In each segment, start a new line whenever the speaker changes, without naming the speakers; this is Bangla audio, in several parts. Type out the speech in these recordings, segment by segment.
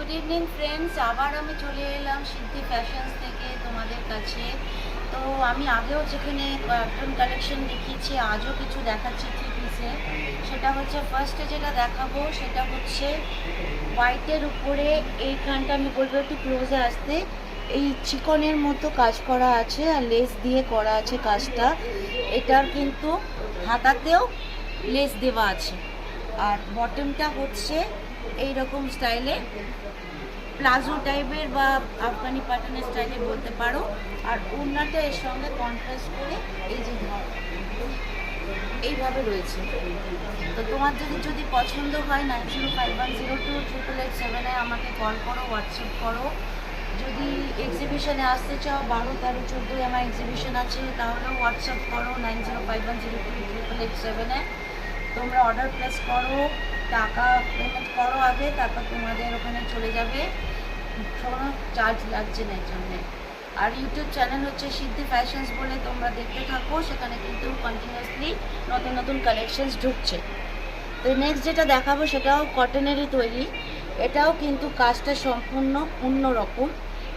গুড ইভিনিং ফ্রেন্ডস, আবার আমি চলে এলাম সিদ্ধি ফ্যাশনস থেকে তোমাদের কাছে। তো আমি আগেও যেখানে কয়েকজন কালেকশন দেখিয়েছি, আজও কিছু দেখাচ্ছি থ্রি পিসে। সেটা হচ্ছে ফার্স্টে যেটা দেখাবো সেটা হচ্ছে হোয়াইটের উপরে এইখানটা আমি বলবো একটু ক্লোজে আসতে, এই চিকনের মতো কাজ করা আছে আর লেস দিয়ে করা আছে কাজটা। এটার কিন্তু হাতাতেও লেস দেওয়া আছে আর বটমটা হচ্ছে এই রকম স্টাইলে প্লাজো টাইপের বা আফগানি প্যাটার্নের স্টাইলে বলতে পারো। আর ওড়নাটা এর সঙ্গে কন্ট্রাস্ট করে এই যে ধর এইভাবে রয়েছে। তো তোমার যদি পছন্দ হয় 9051028887 আমাকে কল করো, হোয়াটসঅ্যাপ করো। যদি এক্সিবিশনে আসতে চাও 12, 13, 14 আমার এক্সিবিশন আছে, তাহলেও হোয়াটসঅ্যাপ করো 9051028887। তোমরা অর্ডার প্লেস করো, টাকা পেমেন্ট করো আগে, তারপর তোমাদের ওখানে চলে যাবে, কোনো চার্জ লাগছে না এর জন্যে। আর ইউটিউব চ্যানেল হচ্ছে সিদ্ধি ফ্যাশনস বলে, তোমরা দেখতে থাকো, সেখানে কিন্তু কন্টিনিউয়াসলি নতুন নতুন কালেকশনস ঢুকছে। তো নেক্সট যেটা দেখাবো সেটাও কটনেরই তৈরি। এটাও কিন্তু কাজটা সম্পূর্ণ অন্যরকম।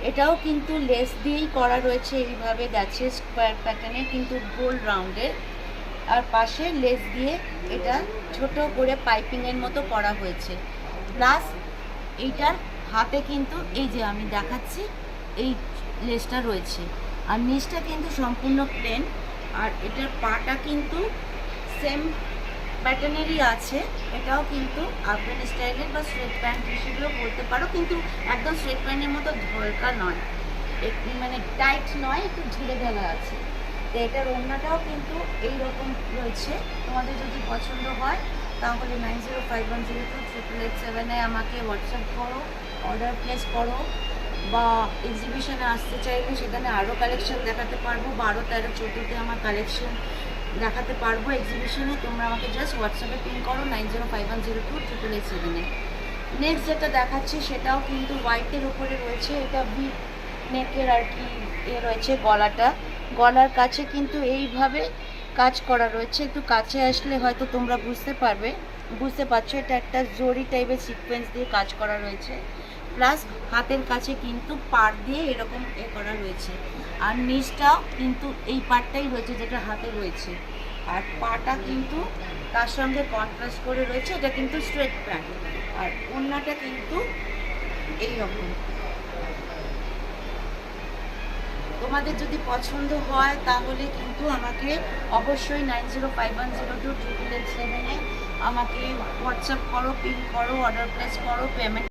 এটাও কিন্তু লেস দিয়েই করা রয়েছে, এইভাবে গেছে স্কোয়ার প্যাটার্নে কিন্তু গোল রাউন্ডের, আর পাশে লেস দিয়ে এটা ছোট করে পাইপিংয়ের মতো করা হয়েছে। প্লাস এইটার হাতে কিন্তু এই যে আমি দেখাচ্ছি এই লেসটা রয়েছে, আর নিচটা কিন্তু সম্পূর্ণ প্লেন। আর এটার পাটা কিন্তু সেম প্যাটার্নেরই আছে। এটাও কিন্তু আফগানি স্টাইলের বা স্ট্রেট প্যান্ট হিসেবেও বলতে পারো, কিন্তু একদম স্ট্রেট প্যান্টের মতো ঢলকা নয়, মানে টাইট নয়, একটু ঢিলে ঢালা আছে। তো এটার ওড়নাটাও কিন্তু এইরকম রয়েছে। তোমাদের যদি পছন্দ হয় তাহলে 9051028887 আমাকে হোয়াটসঅ্যাপ করো, অর্ডার প্লেস করো। বা এক্সিবিশনে আসতে চাইলে সেখানে আরও কালেকশন দেখাতে পারবো, 12, 13, 14তে আমার কালেকশন দেখাতে পারবো এক্সিবিশনে। তোমরা আমাকে জাস্ট হোয়াটসঅ্যাপে পিন করো 9051028887। নেক্সট যেটা দেখাচ্ছি সেটাও কিন্তু হোয়াইটের উপরে রয়েছে। এটা ভি নেকের আর কি রয়েছে, গলার কাছে কিন্তু এইভাবে কাজ করা রয়েছে। একটু কাছে আসলে হয়তো তোমরা বুঝতে পারছো, এটা একটা জরি টাইপের সিকোয়েন্স দিয়ে কাজ করা রয়েছে। প্লাস হাতের কাছে কিন্তু পাড় দিয়ে এরকম করা রয়েছে, আর নিচটাও কিন্তু এই পাড়টাই রয়েছে যেটা হাতে রয়েছে। আর পাটা কিন্তু তার সঙ্গে কন্ট্রাস্ট করে রয়েছে। এটা কিন্তু স্ট্রেট প্যান্ট, আর ওড়নাটা কিন্তু এইরকম। তোমাদের যদি পছন্দ হয় তাহলে কিন্তু আমাকে অবশ্যই 9051028887 আমাকে হোয়াটসঅ্যাপ করো, পিন করো, অর্ডার প্লেস করো, পেমেন্ট